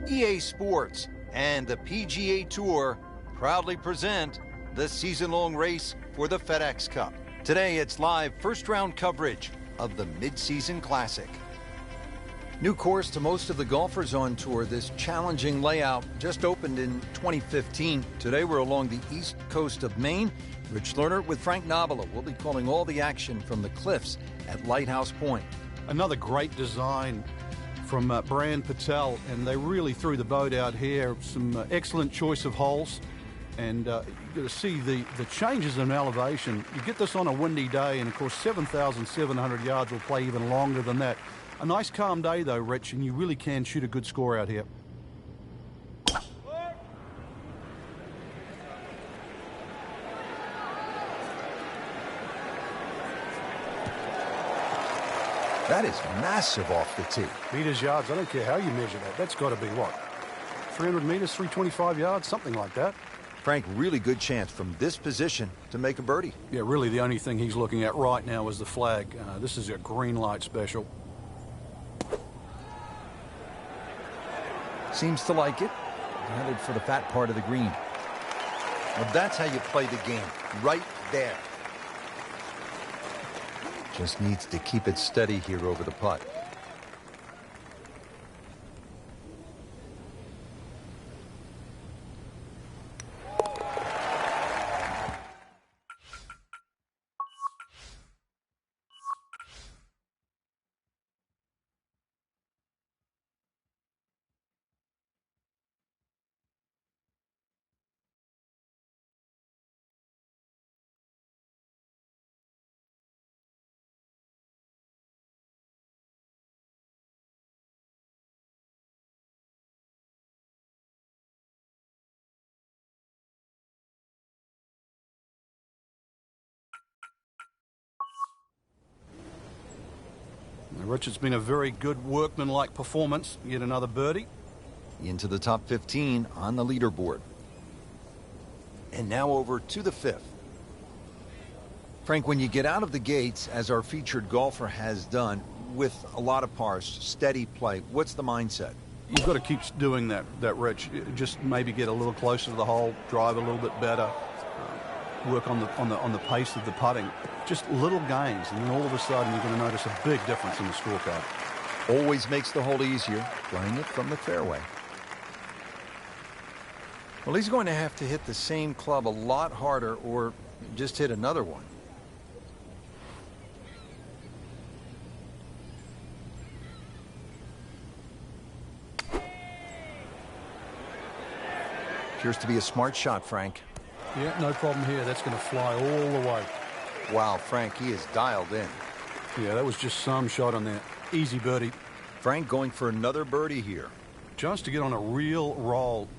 EA Sports and the PGA Tour proudly present the season-long race for the FedEx Cup. Today, it's live first-round coverage of the Mid-Season Classic. New course to most of the golfers on tour, this challenging layout just opened in 2015. Today, we're along the east coast of Maine. Rich Lerner with Frank Nobilo will be calling all the action from the cliffs at Lighthouse Point. Another great design from Brian Patel, and they really threw the boat out here. Some excellent choice of holes, and you got to see the changes in elevation. You get this on a windy day, and of course 7,700 yards will play even longer than that. A nice calm day though, Rich, and you really can shoot a good score out here. That is massive off the tee. Meters, yards, I don't care how you measure that. That's got to be what? 300 meters, 325 yards, something like that. Frank, really good chance from this position to make a birdie. Yeah, really the only thing he's looking at right now is the flag. This is a green light special. Seems to like it. Headed for the fat part of the green. Well, that's how you play the game. Right there. Just needs to keep it steady here over the putt. Rich, it's been a very good workmanlike performance. Yet another birdie. Into the top 15 on the leaderboard. And now over to the fifth. Frank, when you get out of the gates, as our featured golfer has done, with a lot of pars, steady play, what's the mindset? You've got to keep doing that, Rich. Just maybe get a little closer to the hole, drive a little bit better, work on the pace of the putting. Just little gains, and then all of a sudden you're going to notice a big difference in the scorecard. Always makes the hole easier, playing it from the fairway. Well, he's going to have to hit the same club a lot harder or just hit another one. Appears to be a smart shot, Frank. Yeah, no problem here. That's going to fly all the way. Wow, Frank, he is dialed in. Yeah, that was just some shot on there. Easy birdie. Frank going for another birdie here. Chance to get on a real roll.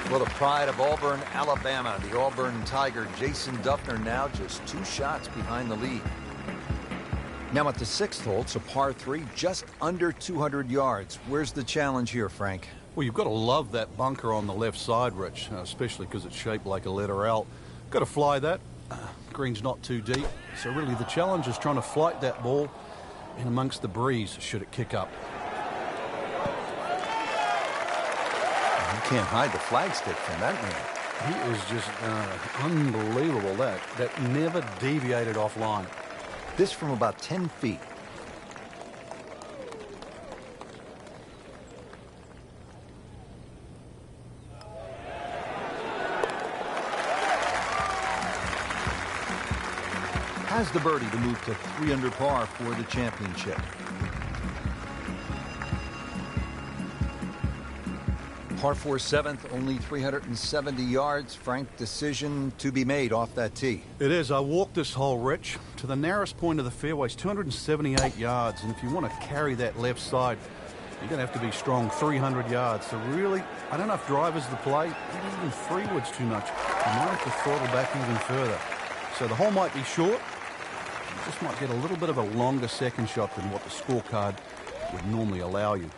Well, the pride of Auburn, Alabama, the Auburn Tiger, Jason Dufner, now just 2 shots behind the lead. Now at the 6th hole, it's a par 3, just under 200 yards. Where's the challenge here, Frank? Well, you've got to love that bunker on the left side, Rich, especially because it's shaped like a letter L. Got to fly that. Green's not too deep. So really the challenge is trying to flight that ball in amongst the breeze should it kick up. You can't hide the flagstick from that man. He is just unbelievable. That never deviated offline. This from about 10 feet. Has the birdie to move to 3 under par for the championship. Par 4 7th, only 370 yards. Frank, decision to be made off that tee. It is. I walked this hole, Rich, to the narrowest point of the fairway, 278 yards. And if you want to carry that left side, you're going to have to be strong, 300 yards. So really, I don't know if driver's the play. Maybe even 3-wood's too much. You might have to throttle back even further. So the hole might be short. You just might get a little bit of a longer second shot than what the scorecard would normally allow you.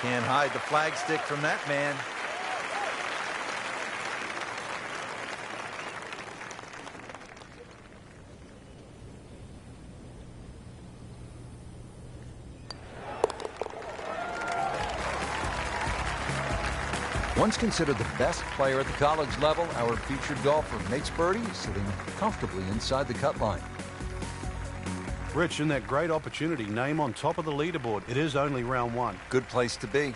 Can't hide the flagstick from that man. Once considered the best player at the college level, our featured golfer makes birdie, sitting comfortably inside the cut line. Rich, in that great opportunity, name on top of the leaderboard. It is only round one. Good place to be.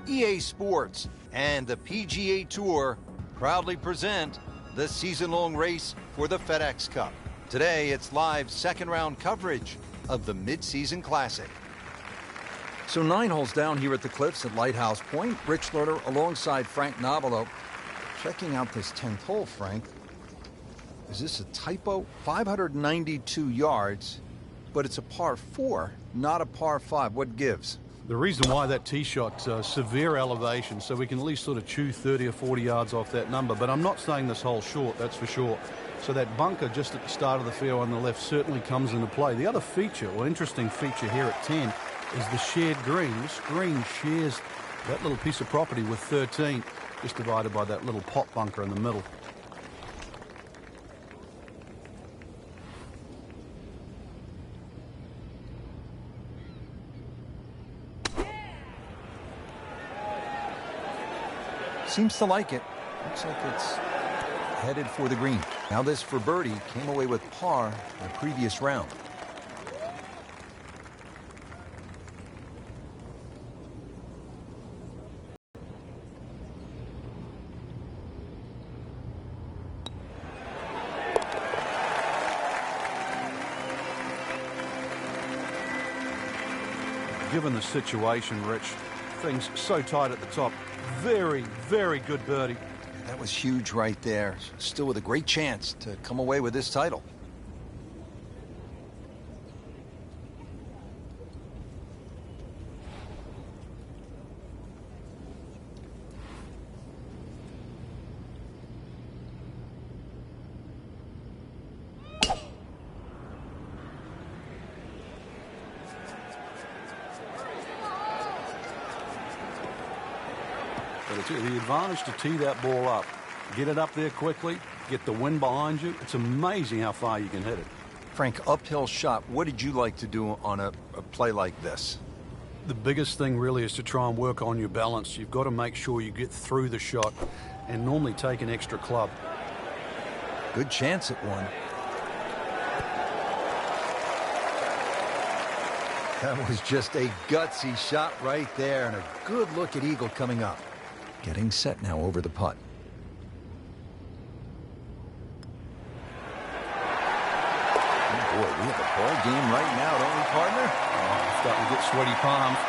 EA Sports and the PGA Tour proudly present the season-long race for the FedEx Cup. Today, it's live second-round coverage of the Mid-Season Classic. So 9 holes down here at the Cliffs at Lighthouse Point. Rich Lerner alongside Frank Nobilo. Checking out this 10th hole, Frank. Is this a typo? 592 yards, but it's a par 4, not a par 5. What gives? The reason why that tee shot, severe elevation, so we can at least sort of chew 30 or 40 yards off that number. But I'm not saying this hole's short, that's for sure. So that bunker just at the start of the field on the left certainly comes into play. The other feature, or interesting feature here at 10, is the shared green. This green shares that little piece of property with 13, just divided by that little pot bunker in the middle. Seems to like it. Looks like it's headed for the green. Now this for birdie. Came away with par in the previous round. Given the situation, Rich, things so tight at the top. Very, very good birdie. That was huge right there. Still with a great chance to come away with this title. But the advantage to tee that ball up, get it up there quickly, get the wind behind you. It's amazing how far you can hit it. Frank, uphill shot. What did you like to do on a play like this? The biggest thing really is to try and work on your balance. You've got to make sure you get through the shot and normally take an extra club. Good chance at one. That was just a gutsy shot right there, and a good look at Eagle coming up. Getting set now over the putt. Oh boy, we have a ball game right now, don't we, partner? Oh, starting to get sweaty palms.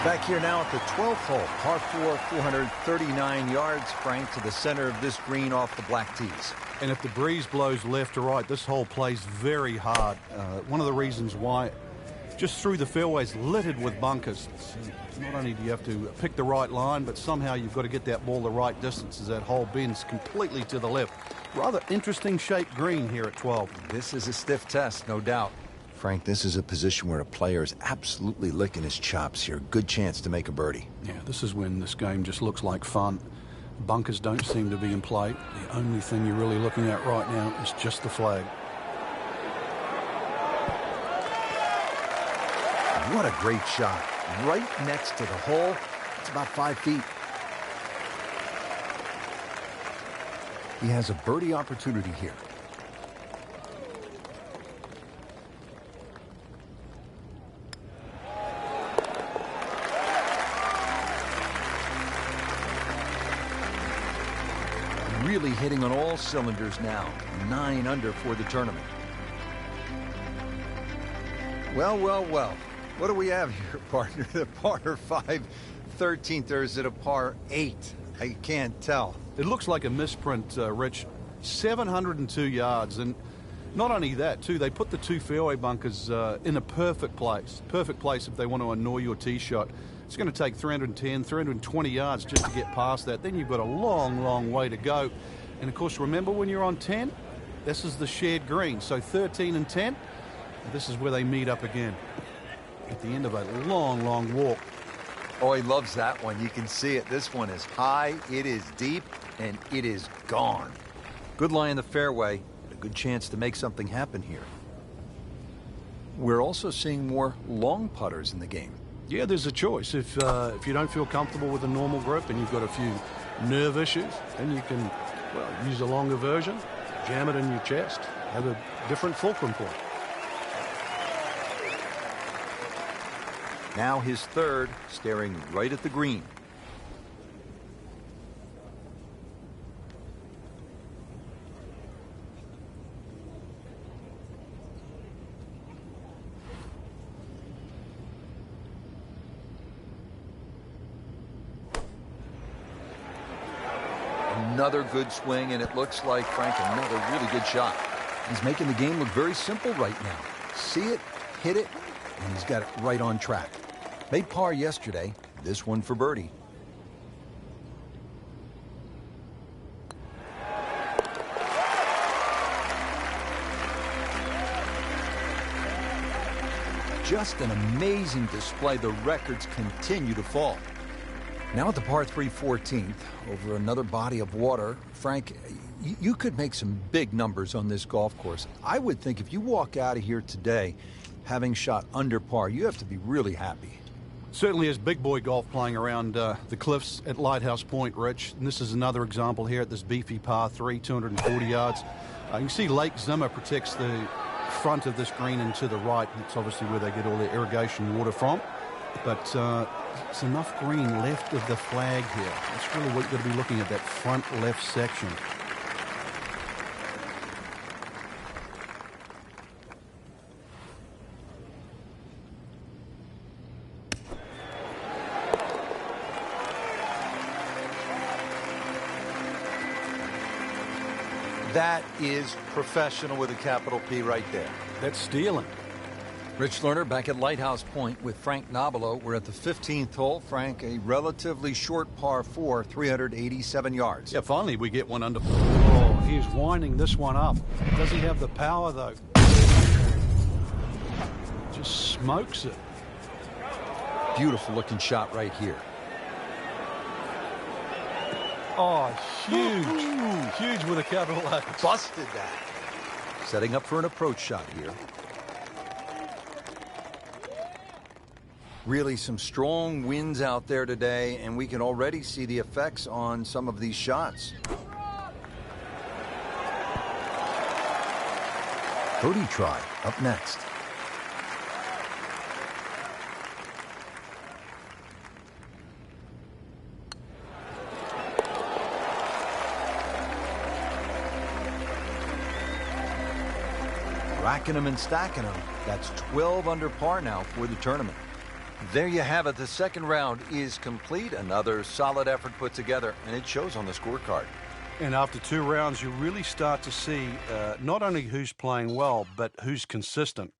Back here now at the 12th hole, par 4, 439 yards, Frank, to the center of this green off the black tees. And if the breeze blows left or right, this hole plays very hard. One of the reasons why, just through the fairways littered with bunkers. Not only do you have to pick the right line, but somehow you've got to get that ball the right distance as that hole bends completely to the left. Rather interesting shaped green here at 12. This is a stiff test, no doubt. Frank, this is a position where a player is absolutely licking his chops here. Good chance to make a birdie. Yeah, this is when this game just looks like fun. Bunkers don't seem to be in play. The only thing you're really looking at right now is just the flag. What a great shot. Right next to the hole. It's about 5 feet. He has a birdie opportunity here. Really hitting on all cylinders now. 9 under for the tournament. Well, well, well. What do we have here, partner? The par 5 13th, or is it a par 8? I can't tell. It looks like a misprint, Rich. 702 yards, and not only that, too, they put the 2 fairway bunkers in a perfect place. Perfect place if they want to annoy your tee shot. It's going to take 310, 320 yards just to get past that. Then you've got a long, long way to go. And, of course, remember when you're on 10, this is the shared green. So 13 and 10, this is where they meet up again at the end of a long, long walk. Oh, he loves that one. You can see it. This one is high, it is deep, and it is gone. Good lie in the fairway. A good chance to make something happen here. We're also seeing more long putters in the game. Yeah, there's a choice. If you don't feel comfortable with a normal grip and you've got a few nerve issues, then you can, well, use a longer version, jam it in your chest, have a different fulcrum point. Now his third, staring right at the green. Another good swing, and it looks like, Frank, another really good shot. He's making the game look very simple right now. See it, hit it, and he's got it right on track. Made par yesterday, this one for birdie. Just an amazing display. The records continue to fall. Now at the par 3 14th, over another body of water, Frank, you could make some big numbers on this golf course. I would think if you walk out of here today having shot under par, you have to be really happy. Certainly is big boy golf playing around the cliffs at Lighthouse Point, Rich. And this is another example here at this beefy par 3, 240 yards. You can see Lake Zimmer protects the front of this green and to the right. It's obviously where they get all their irrigation water from. But it's enough green left of the flag here. That's really what you've got to be looking at, that front left section. That is professional with a capital P right there. That's stealing. Rich Lerner back at Lighthouse Point with Frank Nobilo. We're at the 15th hole. Frank, a relatively short par 4, 387 yards. Yeah, finally we get one under. Oh, he's winding this one up. Does he have the power, though? Just smokes it. Beautiful looking shot right here. Oh, huge. Huge with a capital H. Busted that. Setting up for an approach shot here. Really some strong winds out there today, and we can already see the effects on some of these shots. Birdie try up next. Racking them and stacking them. That's 12 under par now for the tournament. There you have it. The second round is complete. Another solid effort put together, and it shows on the scorecard. And after 2 rounds, you really start to see not only who's playing well, but who's consistent.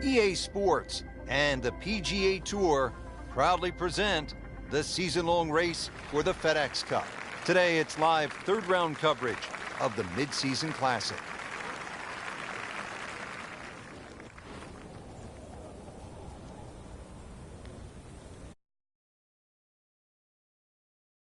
EA Sports and the PGA Tour proudly present the season-long race for the FedEx Cup. Today, it's live third-round coverage of the Mid-Season Classic.